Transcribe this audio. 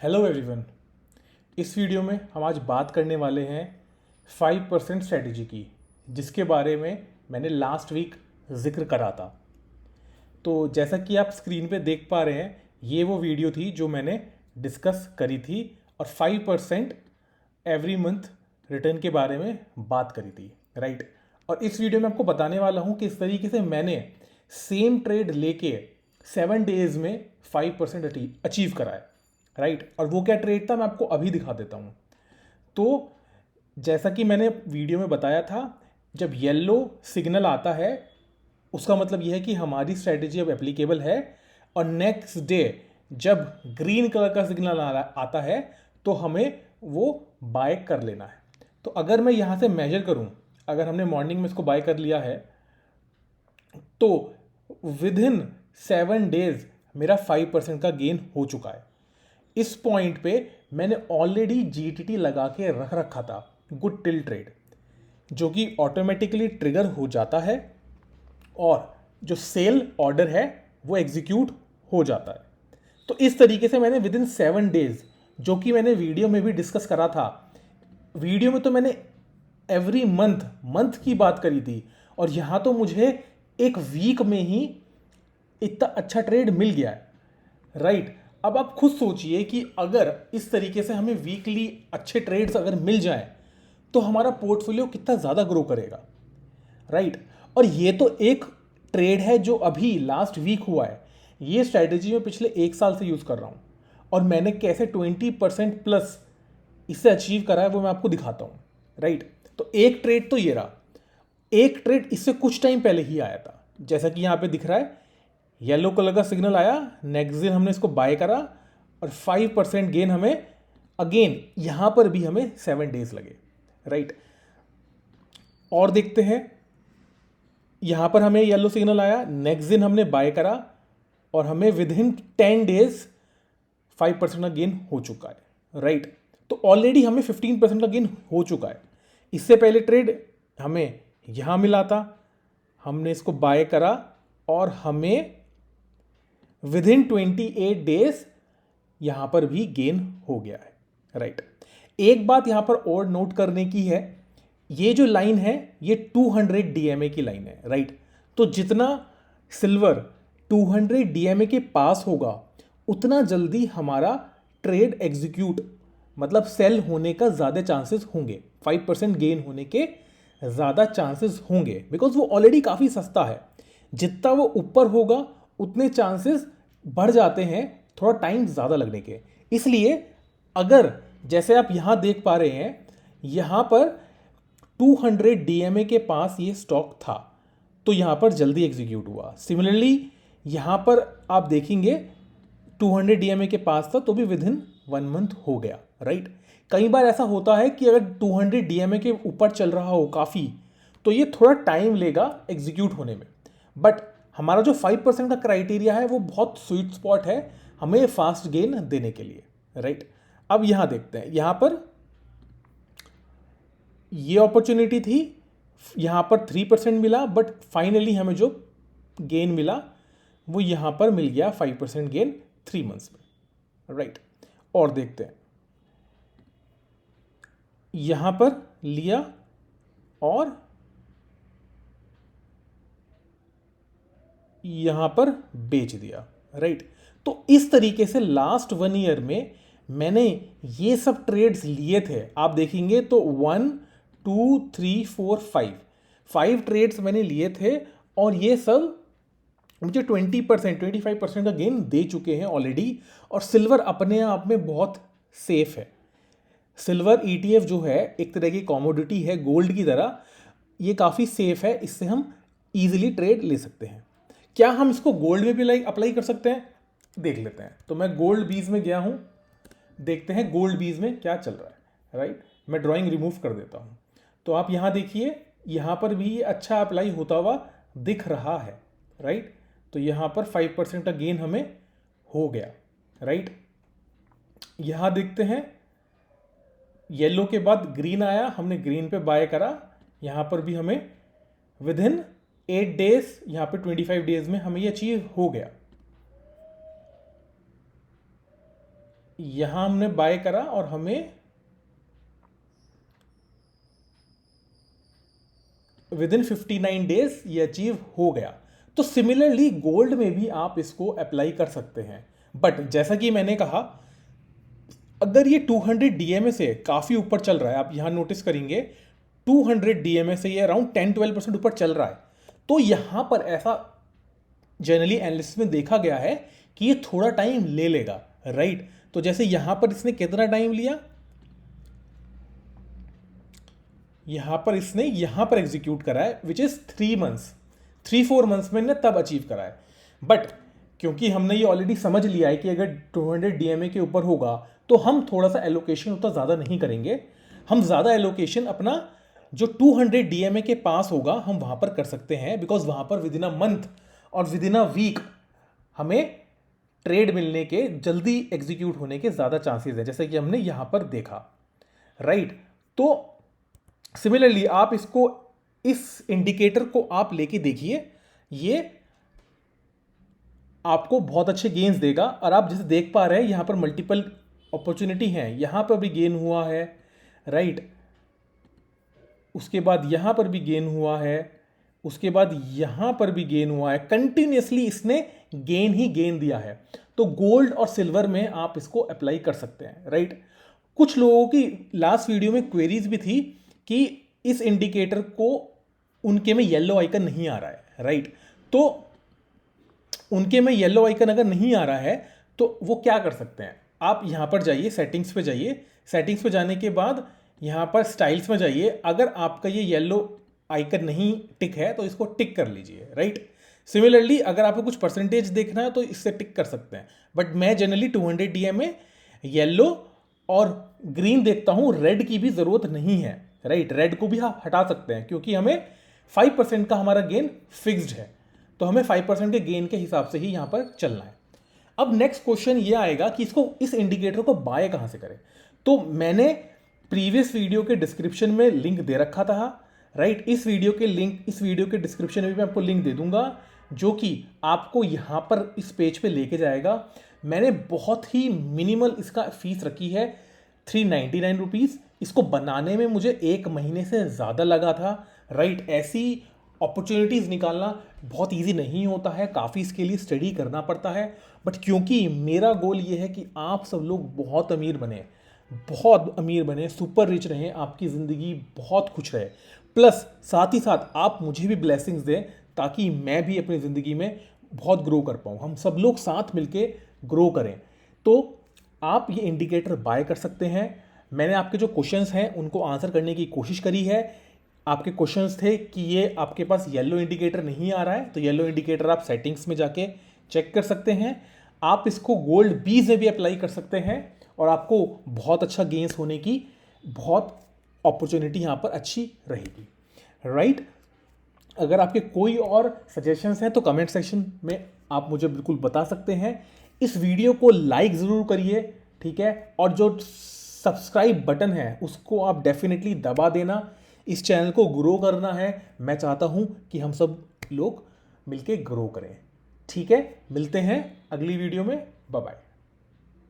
Hello everyone. इस video में हम आज बात करने वाले हैं 5% स्ट्रेटजी की, जिसके बारे में मैंने लास्ट वीक जिक्र करा था। तो जैसा कि आप स्क्रीन पे देख पा रहे हैं, ये वो वीडियो थी जो मैंने डिस्कस करी थी और 5% एवरी मंथ रिटर्न के बारे में बात करी थी, राइट। और इस वीडियो में आपको बताने वाला हूँ कि इस तरीके से मैंने सेम ट्रेड लेके 7 डेज में 5% अचीव करा है, राइट। और वो क्या ट्रेड था मैं आपको अभी दिखा देता हूँ। तो जैसा कि मैंने वीडियो में बताया था, जब येलो सिग्नल आता है उसका मतलब यह है कि हमारी स्ट्रेटेजी अब एप्लीकेबल है। और नेक्स्ट डे जब ग्रीन कलर का सिग्नल आता है तो हमें वो बाय कर लेना है। तो अगर मैं यहाँ से मेजर करूँ, अगर हमने मॉर्निंग में इसको बाय कर लिया है तो विद इन 7 डेज मेरा 5% का गेन हो चुका है। इस पॉइंट पे मैंने ऑलरेडी जीटीटी लगा के रख रखा था, गुड टिल ट्रेड, जो कि ऑटोमेटिकली ट्रिगर हो जाता है और जो सेल ऑर्डर है वो एग्जीक्यूट हो जाता है। तो इस तरीके से मैंने विद इन 7 डेज, जो कि मैंने वीडियो में भी डिस्कस करा था, वीडियो में तो मैंने एवरी मंथ मंथ की बात करी थी, और यहां तो मुझे एक वीक में ही इतना अच्छा ट्रेड मिल गया है, राइट। अब आप खुद सोचिए कि अगर इस तरीके से हमें वीकली अच्छे ट्रेड्स अगर मिल जाए तो हमारा पोर्टफोलियो कितना ज़्यादा ग्रो करेगा, राइट। और ये तो एक ट्रेड है जो अभी लास्ट वीक हुआ है। ये स्ट्रैटेजी मैं पिछले 1 साल से यूज़ कर रहा हूँ और मैंने कैसे 20% प्लस इससे अचीव करा है वो मैं आपको दिखाता हूँ, राइट। तो एक ट्रेड तो ये रहा। एक ट्रेड इससे कुछ टाइम पहले ही आया था, जैसा कि यहाँ पे दिख रहा है, येलो कलर का सिग्नल आया, नेक्स्ट दिन हमने इसको बाय करा और 5% गेन हमें, अगेन यहां पर भी हमें 7 डेज लगे, राइट। और देखते हैं, यहां पर हमें येलो सिग्नल आया, नेक्स्ट दिन हमने बाय करा और हमें विद इन 10 डेज 5% का गेन हो चुका है, राइट। तो ऑलरेडी हमें 15% का गेन हो चुका है। इससे पहले ट्रेड हमें यहां मिला था, हमने इसको बाय करा और हमें विद इन 28 डेज यहां पर भी गेन हो गया है, राइट। एक बात यहां पर और नोट करने की है, ये जो लाइन है ये 200 डीएमए की लाइन है, राइट। तो जितना सिल्वर 200 डीएमए के पास होगा उतना जल्दी हमारा ट्रेड एग्जीक्यूट, मतलब सेल होने का ज़्यादा चांसेस होंगे, 5% गेन होने के ज़्यादा चांसेस होंगे, बिकॉज वो ऑलरेडी काफ़ी सस्ता है। जितना वो ऊपर होगा उतने चांसेस बढ़ जाते हैं थोड़ा टाइम ज़्यादा लगने के। इसलिए अगर जैसे आप यहाँ देख पा रहे हैं, यहाँ पर 200 डीएमए के पास ये स्टॉक था तो यहाँ पर जल्दी एग्जीक्यूट हुआ। सिमिलरली यहाँ पर आप देखेंगे 200 डीएमए के पास था तो भी विद इन 1 मंथ हो गया, राइट। कई बार ऐसा होता है कि अगर 200 डीएमए के ऊपर चल रहा हो काफ़ी तो ये थोड़ा टाइम लेगा एग्जीक्यूट होने में, बट हमारा जो 5% का क्राइटेरिया है वो बहुत स्वीट स्पॉट है हमें फास्ट गेन देने के लिए, राइट। अब यहां देखते हैं, यहां पर ये अपॉर्चुनिटी थी, यहां पर 3% मिला, बट फाइनली हमें जो गेन मिला वो यहां पर मिल गया 5% गेन 3 मंथ्स में, राइट। और देखते हैं, यहां पर लिया और यहां पर बेच दिया, राइट। तो इस तरीके से लास्ट 1 ईयर में मैंने ये सब ट्रेड्स लिए थे। आप देखेंगे तो 1 2 3 4 5 ट्रेड्स मैंने लिए थे और ये सब मुझे 20% 25% का गेन दे चुके हैं ऑलरेडी। और सिल्वर अपने आप में बहुत सेफ है। सिल्वर ईटीएफ जो है एक तरह की कॉमोडिटी है, गोल्ड की तरह, ये काफ़ी सेफ है, इससे हम इजीली ट्रेड ले सकते हैं। क्या हम इसको गोल्ड में भी अप्लाई कर सकते हैं, देख लेते हैं। तो मैं गोल्ड बीज में गया हूं, देखते हैं गोल्ड बीज में क्या चल रहा है, राइट। मैं ड्राइंग रिमूव कर देता हूं तो आप यहां देखिए, यहां पर भी ये अच्छा अप्लाई होता हुआ दिख रहा है, राइट। तो यहां पर 5% का गेन हमें हो गया, राइट। यहां देखते हैं, येलो के बाद ग्रीन आया, हमने ग्रीन पे बाय करा, यहां पर भी हमें विद इन 8 डेज, यहां पे 25 डेज में हमें ये अचीव हो गया। यहां हमने बाय करा और हमें विद इन 59 डेज ये अचीव हो गया। तो सिमिलरली गोल्ड में भी आप इसको अप्लाई कर सकते हैं। बट जैसा कि मैंने कहा, अगर ये 200 डीएमए से काफ़ी ऊपर चल रहा है, आप यहां नोटिस करेंगे 200 डीएमए से ये अराउंड 10-12% ऊपर चल रहा है, तो यहां पर ऐसा जनरली एनालिसिस में देखा गया है कि ये थोड़ा टाइम ले लेगा, राइट। तो जैसे यहां पर इसने कितना टाइम लिया, यहां पर इसने यहां पर एग्जीक्यूट करा है विच इज 3 मंथ्स में ने तब अचीव करा है। बट क्योंकि हमने ये ऑलरेडी समझ लिया है कि अगर 200 डीएमए के ऊपर होगा तो हम थोड़ा सा एलोकेशन उतना ज़्यादा नहीं करेंगे। हम ज़्यादा एलोकेशन अपना जो 200 डीएमए के पास होगा हम वहाँ पर कर सकते हैं, बिकॉज वहाँ पर विद इन अ मंथ और विद इन अ वीक हमें ट्रेड मिलने के, जल्दी एग्जीक्यूट होने के ज़्यादा चांसेस हैं, जैसे कि हमने यहाँ पर देखा, राइट। तो सिमिलरली आप इसको, इस इंडिकेटर को आप लेके देखिए, ये आपको बहुत अच्छे गेन्स देगा। और आप जैसे देख पा रहे हैं यहाँ पर मल्टीपल अपॉर्चुनिटी हैं, यहाँ पर भी गेन हुआ है, राइट। उसके बाद यहाँ पर भी गेन हुआ है, उसके बाद यहाँ पर भी गेन हुआ है। कंटिन्यूसली इसने गेन ही गेन दिया है। तो गोल्ड और सिल्वर में आप इसको अप्लाई कर सकते हैं, राइट। कुछ लोगों की लास्ट वीडियो में क्वेरीज भी थी कि इस इंडिकेटर को, उनके में येलो आइकन नहीं आ रहा है, राइट। तो उनके में येलो आइकन अगर नहीं आ रहा है तो वो क्या कर सकते हैं, आप यहाँ पर जाइए, सेटिंग्स पे जाइए। सेटिंग्स पे जाने के बाद यहाँ पर स्टाइल्स में जाइए। अगर आपका ये येलो आइकन नहीं टिक है तो इसको टिक कर लीजिए, राइट। सिमिलरली अगर आपको कुछ परसेंटेज देखना है तो इससे टिक कर सकते हैं। बट मैं जनरली 200 डीएमए येलो और ग्रीन देखता हूँ, रेड की भी ज़रूरत नहीं है, राइट। रेड को भी आप हटा सकते हैं क्योंकि हमें 5% का हमारा गेन फिक्स्ड है, तो हमें 5% के गेन के हिसाब से ही यहाँ पर चलना है। अब नेक्स्ट क्वेश्चन ये आएगा कि इसको, इस इंडिकेटर को बाय कहाँ से करें। तो मैंने प्रीवियस वीडियो के डिस्क्रिप्शन में लिंक दे रखा था, राइट। इस वीडियो के डिस्क्रिप्शन में भी मैं आपको लिंक दे दूंगा जो कि आपको यहाँ पर इस पेज पे लेके जाएगा। मैंने बहुत ही मिनिमल इसका फीस रखी है, 399 रुपीज़। इसको बनाने में मुझे 1 महीने से ज़्यादा लगा था, राइट। ऐसी अपॉर्चुनिटीज़ निकालना बहुत इजी नहीं होता है, काफ़ी इसके लिए स्टडी करना पड़ता है। बट क्योंकि मेरा गोल ये है कि आप सब लोग बहुत अमीर बने, सुपर रिच रहें, आपकी ज़िंदगी बहुत खुश रहे, प्लस साथ ही साथ आप मुझे भी ब्लेसिंग्स दें ताकि मैं भी अपनी ज़िंदगी में बहुत ग्रो कर पाऊँ, हम सब लोग साथ मिलके ग्रो करें। तो आप ये इंडिकेटर बाय कर सकते हैं। मैंने आपके जो क्वेश्चंस हैं उनको आंसर करने की कोशिश करी है। आपके क्वेश्चंस थे कि ये आपके पास येलो इंडिकेटर नहीं आ रहा है, तो येलो इंडिकेटर आप सेटिंग्स में जाके चेक कर सकते हैं। आप इसको गोल्ड बीज में भी अप्लाई कर सकते हैं और आपको बहुत अच्छा गेन्स होने की बहुत अपॉर्चुनिटी यहाँ पर अच्छी रहेगी, राइट। अगर आपके कोई और सजेशंस हैं तो कमेंट सेक्शन में आप मुझे बिल्कुल बता सकते हैं। इस वीडियो को लाइक ज़रूर करिए, ठीक है, और जो सब्सक्राइब बटन है उसको आप डेफिनेटली दबा देना। इस चैनल को ग्रो करना है, मैं चाहता हूं कि हम सब लोग मिलके ग्रो करें, ठीक है। मिलते हैं अगली वीडियो में, बाय बाय।